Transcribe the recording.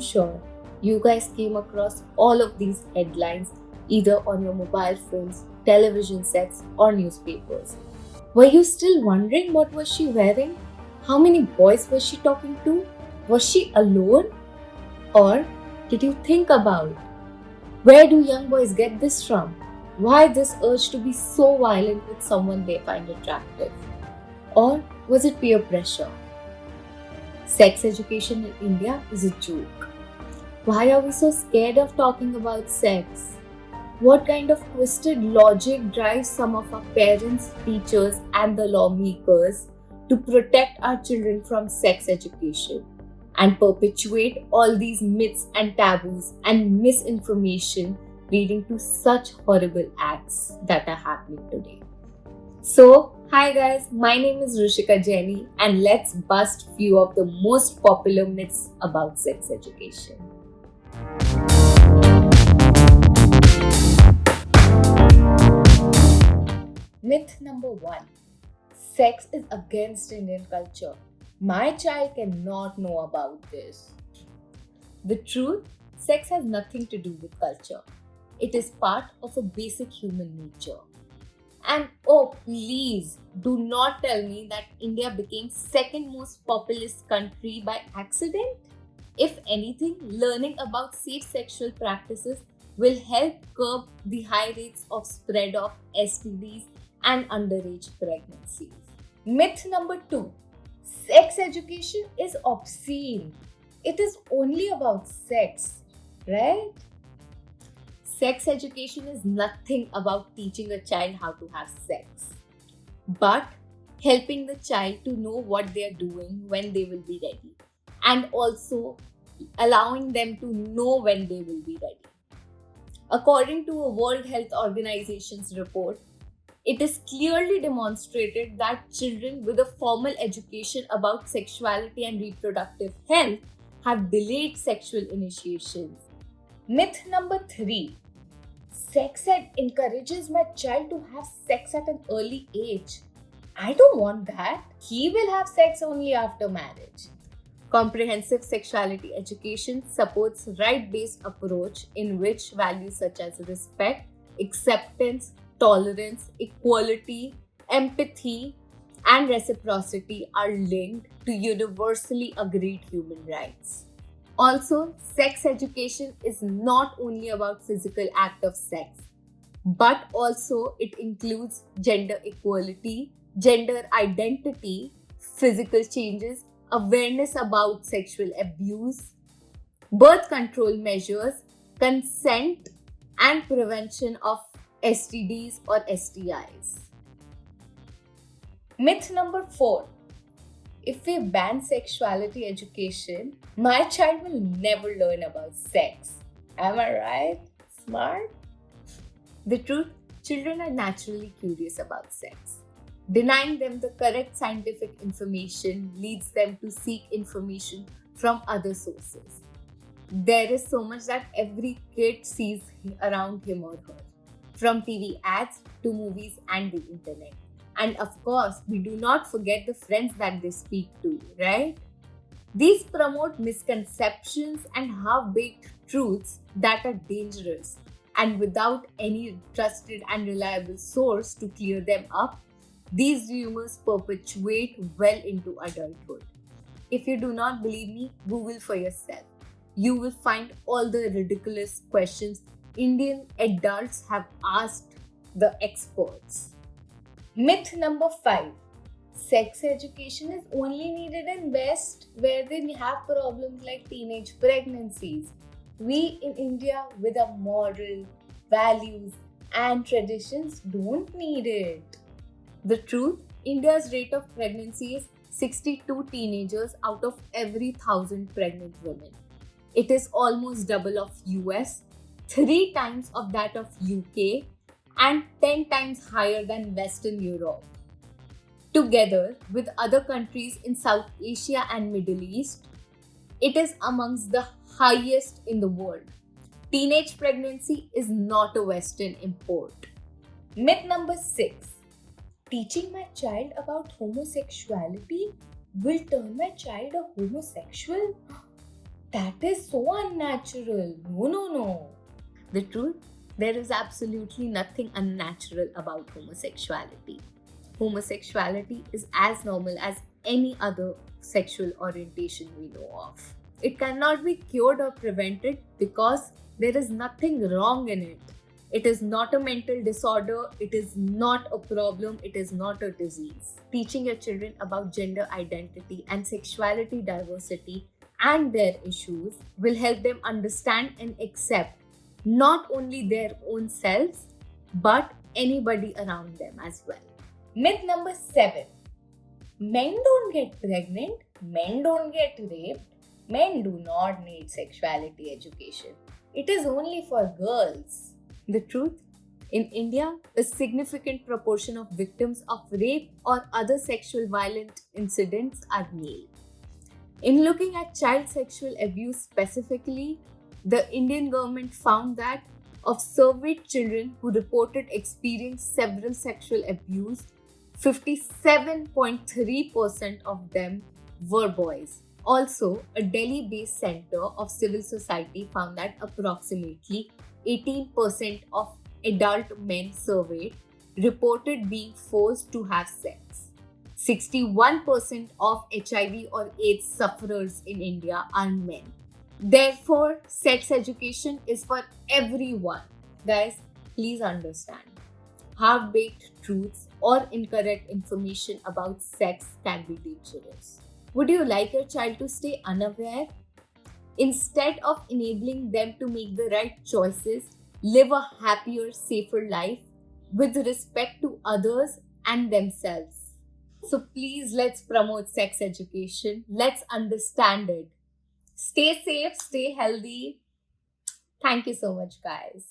I'm sure you guys came across all of these headlines either on your mobile phones, television sets, or newspapers. Were you still wondering what was she wearing? How many boys was she talking to? Was she alone? Or did you think about where do young boys get this from? Why this urge to be so violent with someone they find attractive? Or was it peer pressure? Sex education in India is a joke. Why are we so scared of talking about sex? What kind of twisted logic drives some of our parents, teachers, and the lawmakers to protect our children from sex education and perpetuate all these myths and taboos and misinformation leading to such horrible acts that are happening today? So, hi guys, my name is Rushika Jaini and let's bust few of the most popular myths about sex education. Myth number 1. Sex is against Indian culture. My child cannot know about this. The truth, sex has nothing to do with culture. It is part of a basic human nature. And oh, please do not tell me that India became second most populous country by accident. If anything, learning about safe sexual practices will help curb the high rates of spread of STDs and underage pregnancies. Myth number 2. Sex education is obscene. It is only about sex, right? Sex education is nothing about teaching a child how to have sex, but helping the child to know what they are doing when they will be ready, and also allowing them to know when they will be ready. According to a World Health Organization's report, it is clearly demonstrated that children with a formal education about sexuality and reproductive health have delayed sexual initiations. Myth number 3. Sex ed encourages my child to have sex at an early age. I don't want that. He will have sex only after marriage. Comprehensive sexuality education supports right-based approach in which values such as respect, acceptance, tolerance, equality, empathy, and reciprocity are linked to universally agreed human rights. Also, sex education is not only about physical act of sex, but also it includes gender equality, gender identity, physical changes, awareness about sexual abuse, birth control measures, consent, and prevention of STDs or STIs. Myth number 4. If we ban sexuality education, my child will never learn about sex. Am I right? Smart? The truth, children are naturally curious about sex. Denying them the correct scientific information leads them to seek information from other sources. There is so much that every kid sees around him or her, from TV ads to movies and the internet. And of course, we do not forget the friends that they speak to, right? These promote misconceptions and half-baked truths that are dangerous. And without any trusted and reliable source to clear them up, these rumors perpetuate well into adulthood. If you do not believe me, Google for yourself. You will find all the ridiculous questions Indian adults have asked the experts. Myth number 5. Sex education is only needed in West where they have problems like teenage pregnancies. We in India with our moral, values and traditions don't need it. The truth, India's rate of pregnancy is 62 teenagers out of every 1,000 pregnant women. It is almost double of US, 3 times of that of UK, and 10 times higher than Western Europe. Together with other countries in South Asia and Middle East, it is amongst the highest in the world. Teenage pregnancy is not a Western import. Myth number 6. Teaching my child about homosexuality will turn my child a homosexual? That is so unnatural. No, no, no. The truth? There is absolutely nothing unnatural about homosexuality. Homosexuality is as normal as any other sexual orientation we know of. It cannot be cured or prevented because there is nothing wrong in it. It is not a mental disorder, it is not a problem, it is not a disease. Teaching your children about gender identity and sexuality diversity and their issues will help them understand and accept not only their own selves but anybody around them as well. Myth number 7. Men don't get pregnant, men don't get raped, men do not need sexuality education. It is only for girls. The truth? In India, a significant proportion of victims of rape or other sexual violent incidents are male. In looking at child sexual abuse specifically, the Indian government found that of surveyed children who reported experiencing several sexual abuse, 57.3% of them were boys. Also, a Delhi based center of civil society found that approximately 18% of adult men surveyed reported being forced to have sex. 61% of HIV or AIDS sufferers in India are men. Therefore, sex education is for everyone. Guys, please understand. Half-baked truths or incorrect information about sex can be dangerous. Would you like your child to stay unaware? Instead of enabling them to make the right choices, live a happier, safer life with respect to others and themselves. So please, let's promote sex education. Let's understand it. Stay safe, stay healthy. Thank you so much, guys.